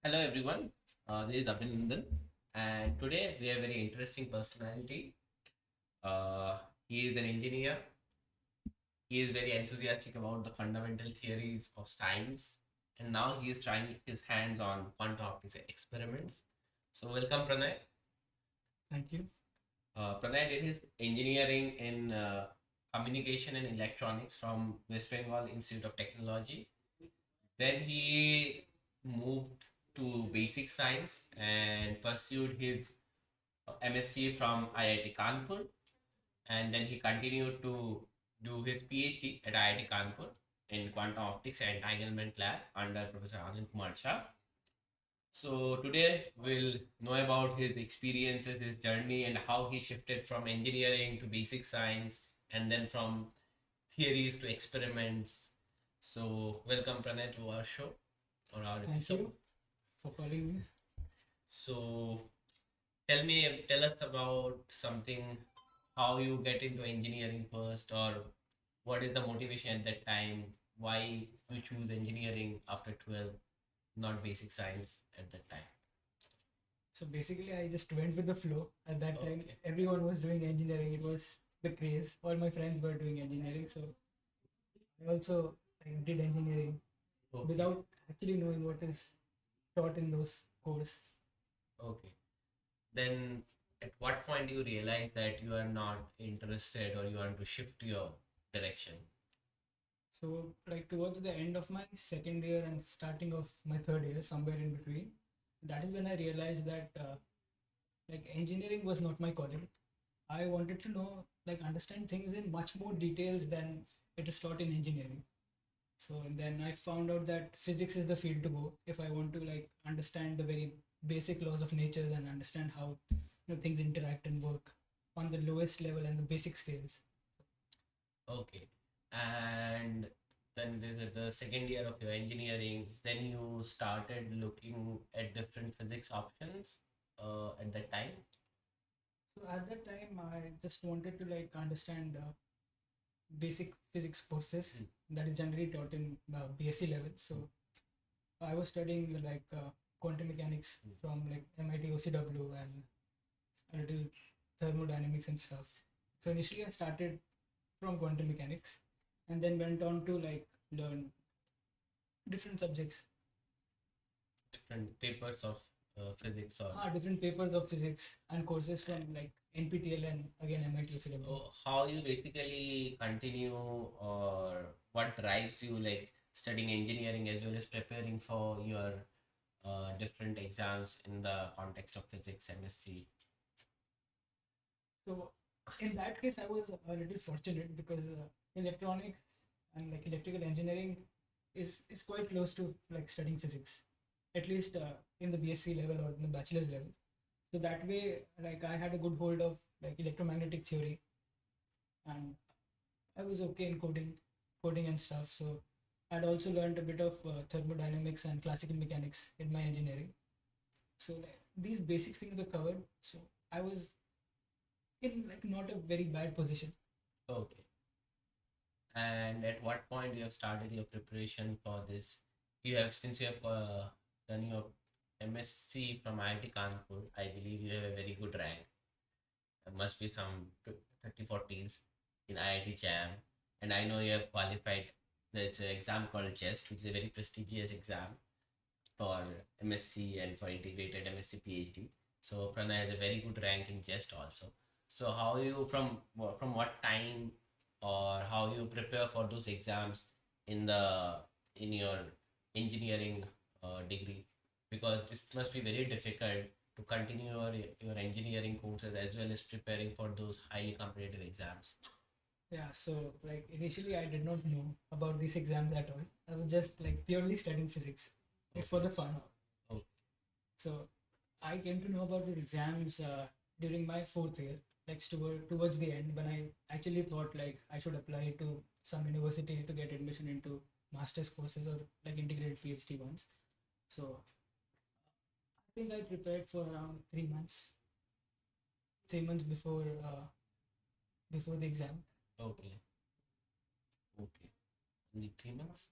Hello everyone, this is Abhinandan, and today we have a very interesting personality. Uh, he is an engineer. He is very enthusiastic about the fundamental theories of science, and now he is trying his hands on quantum optics experiments. So, welcome, Pranay. Thank you. Pranay did his engineering in communication and electronics from West Bengal Institute of Technology. Then he moved to basic science and pursued his MSc from IIT Kanpur, and then he continued to do his PhD at IIT Kanpur in quantum optics and entanglement lab under Professor Anand Kumar Shah. So today we'll know about his experiences, his journey, and how he shifted from engineering to basic science, and then from theories to experiments. So welcome Pranay to our show or our Thank episode. you for calling me. So tell us about something, how you get into engineering first, or what is the motivation at that time, why you choose engineering after 12, not basic science at that time. So basically, I just went with the flow. At that time, Okay. everyone was doing engineering. It was the craze. All my friends were doing engineering. So I also did engineering Okay. without actually knowing what is taught in those course. Okay. Then at what point do you realize that you are not interested or you want to shift your direction? So towards the end of my second year and starting of my third year, somewhere in between, that is when I realized that engineering was not my calling. I wanted to know, understand things in much more details than it is taught in engineering. So and then I found out that physics is the field to go if I want to understand the very basic laws of nature and understand how things interact and work on the lowest level and the basic scales. Okay. And then the second year of your engineering, then you started looking at different physics options at that time. So at that time, I just wanted to understand basic physics courses Mm. that is generally taught in BSc level. So I was studying quantum mechanics Mm. from MIT OCW and a little thermodynamics and stuff. So initially I started from quantum mechanics and then went on to learn different subjects. Different papers of physics or Different papers of physics and courses from NPTEL and again MIT OCW. so how you basically continue or what drives you like studying engineering as well as preparing for your different exams in the context of physics MSc. So in that case, I was a little fortunate because electronics and electrical engineering is quite close to studying physics, at least in the BSc level or in the bachelor's level. So that way, I had a good hold of electromagnetic theory, and I was okay in coding and stuff. So I'd also learned a bit of thermodynamics and classical mechanics in my engineering. So these basic things were covered. So I was in not a very bad position. Okay. And at what point you have started your preparation for this? You have since you have done your MSc from IIT Kanpur, I believe you have a very good rank. There must be some 30 40s in IIT Jam, and I know you have qualified. There's an exam called JEST, which is a very prestigious exam for MSc and for integrated MSc PhD. So Pranay has a very good rank in JEST also. So how you from what time or how you prepare for those exams in the in your engineering degree, because this must be very difficult to continue your engineering courses as well as preparing for those highly competitive exams. Yeah, so initially I did not know about these exams at all. I was just purely studying physics for Okay. the fun. Oh, So I came to know about these exams during my fourth year, towards the end when I actually thought I should apply to some university to get admission into master's courses or integrated PhD ones. So I think I prepared for around 3 months, 3 months before the exam. okay. Okay. Only 3 months?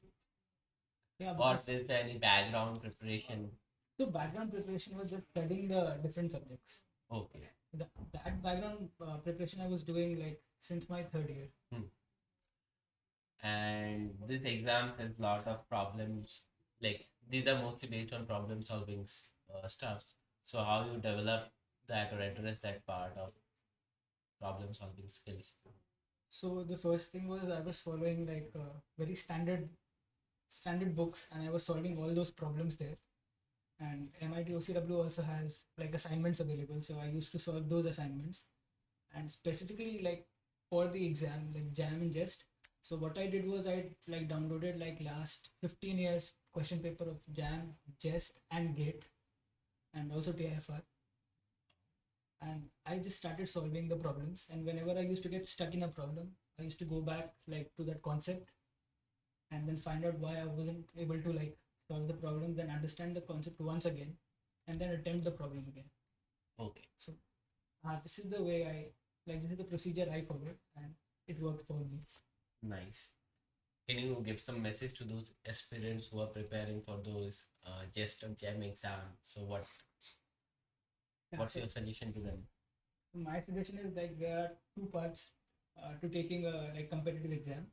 Yeah, Or because is there any background preparation? So background preparation was just studying the different subjects. Okay. That background preparation I was doing like since my third year. And this exams has lot of problems. Like these are mostly based on problem solving stuff. So how you develop that or address that part of problem solving skills? So the first thing was I was following like very standard books, and I was solving all those problems there. And MIT OCW also has like assignments available, so I used to solve those assignments. And specifically like for the exam, like Jam and Jest. So what I did was I like downloaded like last 15 years question paper of Jam, Jest, and Gate, and also TIFR. And I just started solving the problems. And whenever I used to get stuck in a problem, I used to go back like to that concept and then find out why I wasn't able to like solve the problem, then understand the concept once again, and then attempt the problem again. Okay. So this is the way this is the procedure I followed, and it worked for me. Nice. Can you give some message to those aspirants who are preparing for those Jest or Jam exam? So Yeah, what's so your suggestion to them? my suggestion is like there are two parts to taking a like competitive exam.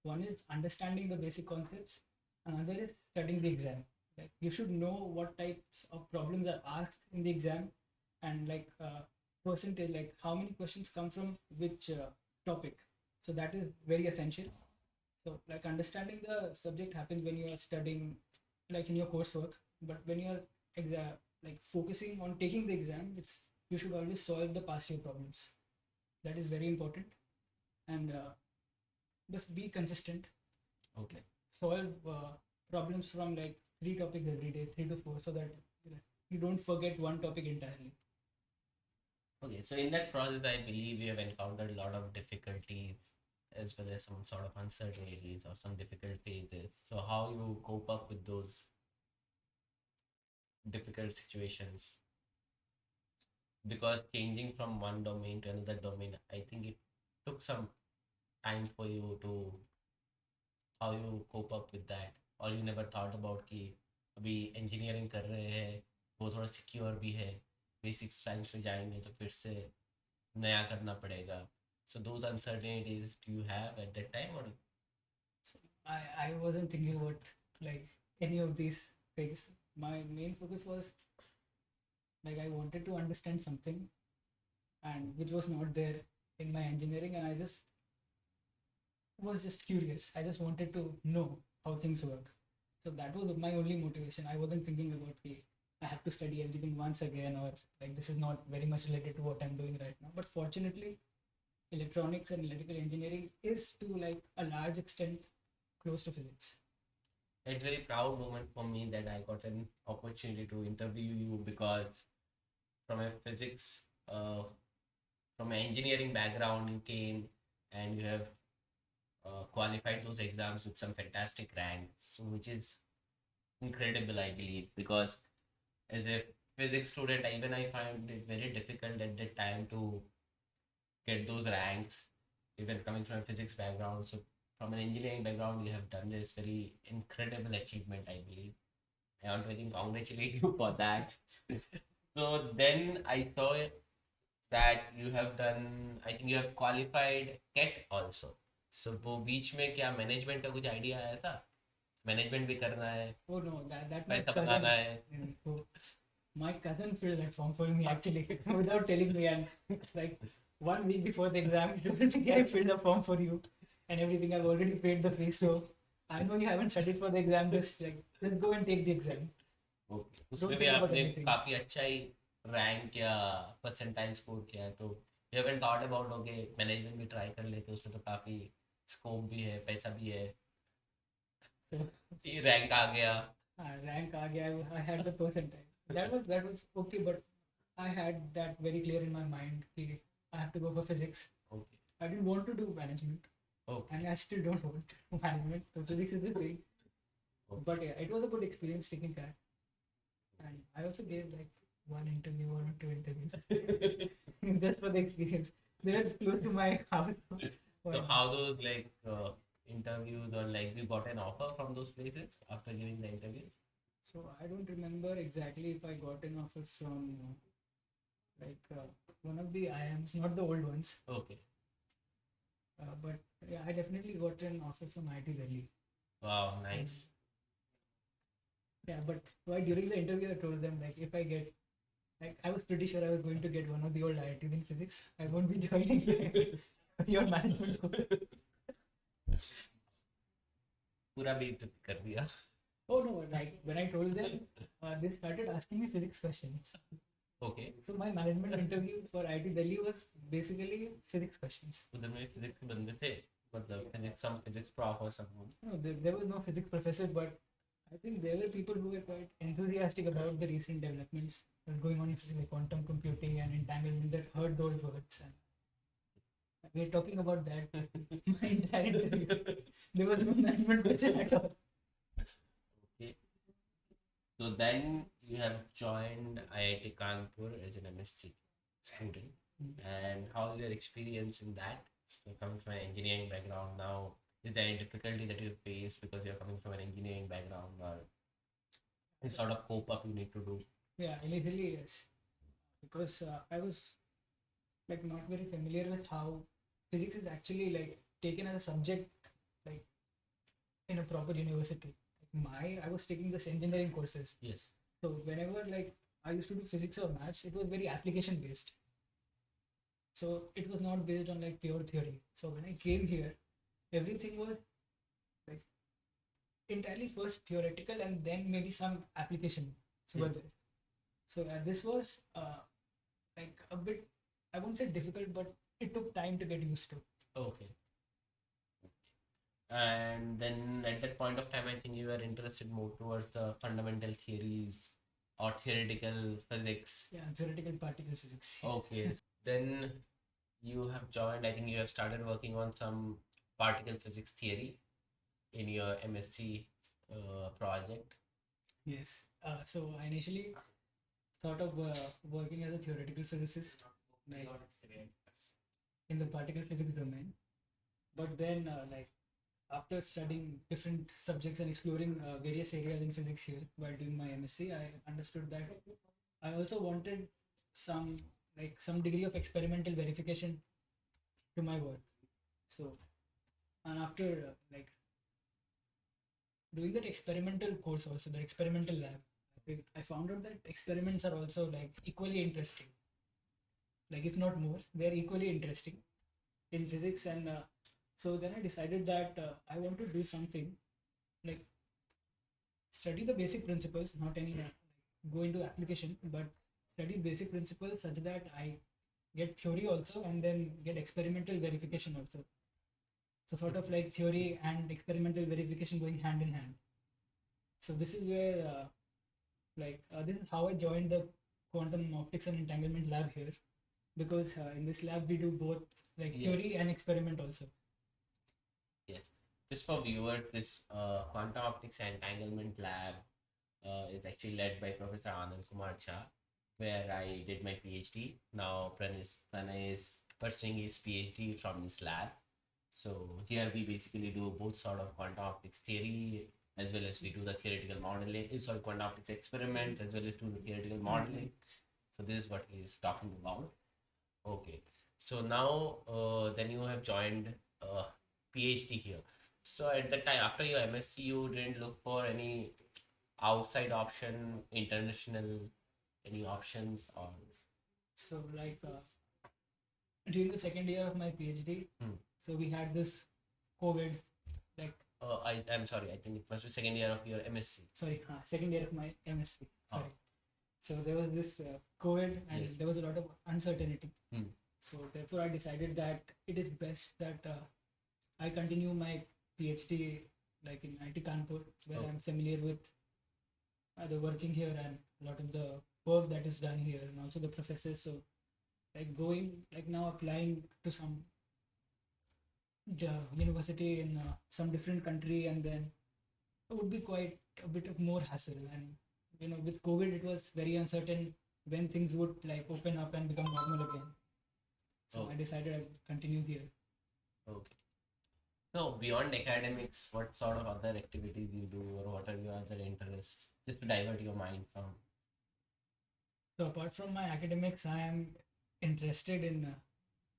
One is understanding the basic concepts, another is studying the exam. Like you should know what types of problems are asked in the exam, and like percentage, like how many questions come from which topic. So that is very essential. So like understanding the subject happens when you are studying, like in your coursework. But when you are exam like focusing on taking the exam, it's you should always solve the past year problems. That is very important. And just be consistent. Okay. Solve problems from like three topics every day, 3 to 4, so that you don't forget one topic entirely. Okay, so in that process, I believe you have encountered a lot of difficulties as well as some sort of uncertainties or some difficult phases. So how you cope up with those difficult situations? Because changing from one domain to another domain, I think it took some time for you to how you cope up with that, or you never thought about कि अभी engineering कर रहे हैं वो थोड़ा secure भी है, basic science में जाएंगे तो फिर से नया करना पड़ेगा. So those uncertainties do you have at that time or? So I wasn't thinking about like any of these things. My main focus was like I wanted to understand something, and which was not there in my engineering, and I just was just curious. I just wanted to know how things work. So that was my only motivation. I wasn't thinking about, hey, I have to study everything once again, or like this is not very much related to what I'm doing right now. But fortunately, electronics and electrical engineering is to like a large extent close to physics. It's very proud moment for me that I got an opportunity to interview you because from a physics, from an engineering background, you came and you have qualified those exams with some fantastic rank, so which is incredible, I believe, because as a physics student, even I find it very difficult at that time to get those ranks, even coming from a physics background. So from an engineering background, you have done this very incredible achievement, I believe. I want to, I think, congratulate you for that. So then I saw that you have done, I think you have qualified CAT also. So वो बीच में क्या management का कुछ idea आया था? Management भी करना है, Oh no, that my पैसा cousin. बनाना है. Oh, my cousin filled that form for me actually without telling me, and like 1 week before the exam, he told me, I filled the form for you and everything. I've already paid the fees, so I know you haven't studied for the exam. Just go and take the exam. Okay, Don't उसमें भी think about आपने anything. काफी अच्छा ही rank या percentile score किया है, तो you haven't thought about okay management भी ट्राई कर लेते, उसमें तो काफी स्कोप भी है, पैसा भी है, So ये रैंक आ गया. rank aa gaya, I had the percentile. That was okay, but I had that very clear in my mind. Ki I have to go for physics. Okay. I didn't want to do management, okay. and I still don't want to do management. So physics is the thing. But yeah, it was a good experience taking CAT. And I also gave like one or 2 interviews just for the experience. They were close to my house. So how those interviews or like you got an offer from those places after giving the interviews? So I don't remember exactly if I got an offer from one of the IIMs, not the old ones. Okay. But yeah, I definitely got an offer from IIT Delhi. Wow, nice. Yeah, but why during the interview I told them like if I get I was pretty sure I was going to get one of the old IITs in physics. I won't be joining your management course. पूरा बेइज्जत कर दिया. Oh no, like when I told them, they started asking me physics questions. Okay. So my management interview for IIT Delhi was basically physics questions. उधर में physics के बंदे थे, मतलब physics prof or someone. No, there was no physics professor, but I think there were people who were quite enthusiastic about the recent developments going on in physics, like quantum computing and entanglement, that heard those words. And we're talking about that my entire interview. There was no management question at all. Okay. So then you have joined IIT Kanpur as an MSc student. And how's your experience in that? So coming from an engineering background now, is there any difficulty that you face because you're coming from an engineering background, or any sort of cope up you need to do? Yeah, initially yes, because I was like not very familiar with how physics is actually like taken as a subject like in a proper university. I was taking this engineering courses. Yes. So whenever like I used to do physics or maths, it was very application based. So it was not based on like pure theory. So when I came here, everything was like entirely first theoretical and then maybe some application. So Yeah. So this was like a bit, I won't say difficult, but it took time to get used to. Okay. And then at that point of time, I think you were interested more towards the fundamental theories or theoretical physics. Yeah, theoretical particle physics. Okay. Then you have joined, I think you have started working on some particle physics theory in your MSc project. Yes. So I initially thought of working as a theoretical physicist, like in the particle physics domain. But then, like after studying different subjects and exploring various areas in physics here while doing my MSc, I understood that I also wanted some some degree of experimental verification to my work. So, and after doing that experimental course, also the experimental lab, I found out that experiments are also like equally interesting. Like if not more, they are equally interesting in physics. And so then I decided that I want to do something like study the basic principles, not any go into application, but study basic principles such that I get theory also and then get experimental verification also. So sort of like theory and experimental verification going hand in hand. So this is where this is how I joined the quantum optics and entanglement lab here, because in this lab we do both like theory Yes. and experiment also. Yes. Just for viewers, this quantum optics and entanglement lab is actually led by Professor Anand Kumar Jha, where I did my PhD. Now Pranay is pursuing his PhD from this lab. So here we basically do both sort of quantum optics theory as well as we do the theoretical modeling, quantum optics experiments as well as do the theoretical modeling. So this is what he is talking about. Okay. So now then you have joined PhD here. So at that time, after your MSc, you didn't look for any outside option, international, any options or? So during the second year of my PhD, so we had this COVID, like I'm sorry, I think it must be second year of your MSc. sorry, second year of my MSc. Oh. Sorry. So there was this COVID and Yes. there was a lot of uncertainty. Hmm. So therefore I decided that it is best that I continue my PhD like in IIT Kanpur, where Okay. I'm familiar with the working here and a lot of the work that is done here and also the professors. So like going like now applying to some university in some different country, and then it would be quite a bit of more hassle. And with COVID it was very uncertain when things would like open up and become normal again. So Oh. I decided I'd continue here. Okay. So beyond academics, what sort of other activities you do, or what are your other interests, just to divert your mind from? So apart from my academics, I am interested in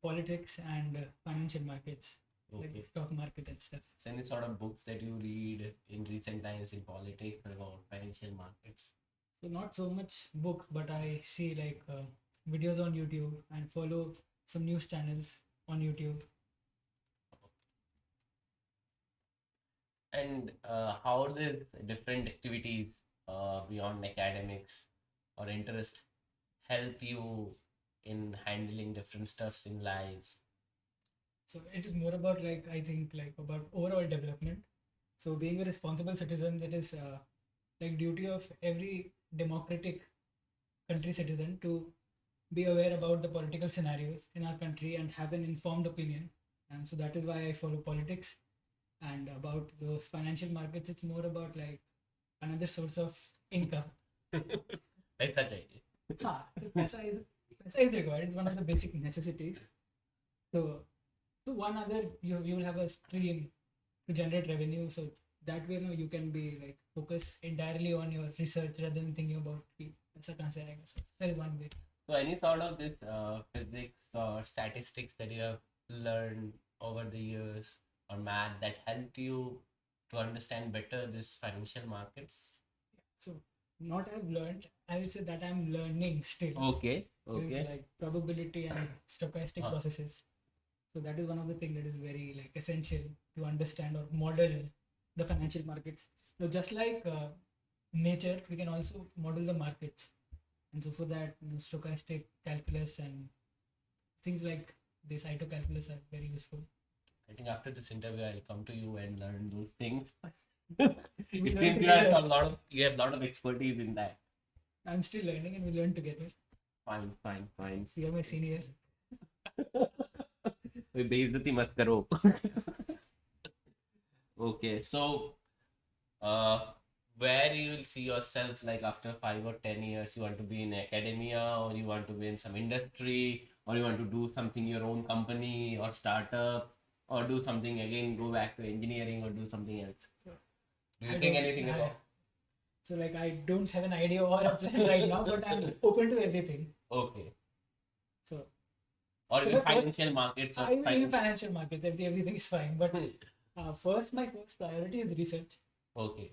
politics and financial markets, like the Okay. stock market and stuff. So any sort of books that you read in recent times in politics or about financial markets? So not so much books, but I see like videos on YouTube and follow some news channels on YouTube. And how does different activities beyond academics or interest help you in handling different stuffs in lives? So it is more about like I think like about overall development. So being a responsible citizen, that is like duty of every democratic country citizen to be aware about the political scenarios in our country and have an informed opinion. And so that is why I follow politics. And about those financial markets, it's more about like another source of income. That's such idea. So paisa is required. It's one of the basic necessities. So so one other you will have a stream to generate revenue. So that way, you can be like focus entirely on your research rather than thinking about कि पैसा कहाँ से आएगा. So that is one way. So any sort of this physics or statistics that you have learned over the years or math that helped you to understand better this financial markets? So not I've learned. I will say that I'm learning still. Okay, Things okay. like probability and stochastic Huh. processes. So that is one of the things that is very like essential to understand or model the financial markets. So just like nature, we can also model the markets. And so for that, stochastic calculus and things like this calculus are very useful. I think after this interview, I'll come to you and learn those things. We It learn seems you have together. a lot of expertise in that. I'm still learning and we learn together. Fine, fine, fine. So you're my senior. कोई बेइज्जती मत करो. Okay, so uh, where you will see yourself like after 5 or 10 years? You want to be in academia, or you want to be in some industry, or you want to do something your own company or startup, or do something again, go back to engineering or do something else? Do you I think don't. anything about? So like I don't have an idea or a plan right now, but I'm open to everything. Okay. So Or so even my first, financial markets or I will in financial. financial markets. Everything is fine. But first, my first priority is research. Okay.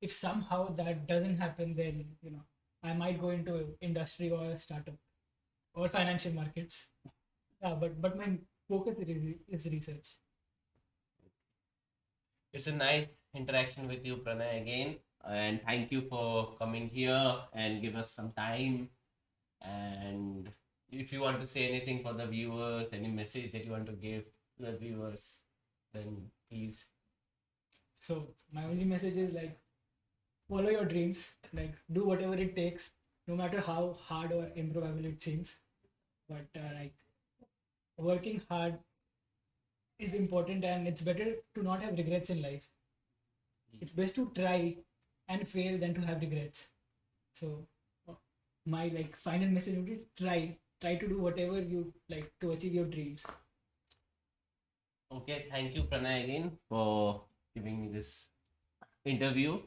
If somehow that doesn't happen, then I might go into industry or a startup or financial markets. But my focus is research. It's a nice interaction with you, Pranay, again. And thank you for coming here and give us some time. And if you want to say anything for the viewers, any message that you want to give to the viewers, then please. So my only message is like follow your dreams. Like do whatever it takes, no matter how hard or improbable it seems. But like working hard is important, and it's better to not have regrets in life. It's best to try and fail than to have regrets. So uh, my like final message would be try to do whatever you like to achieve your dreams. Okay, thank you, Pranay, again for giving me this interview.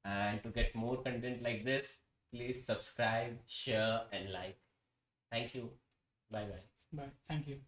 And to get more content like this, please subscribe, share, and like. Thank you. Bye bye. But thank you.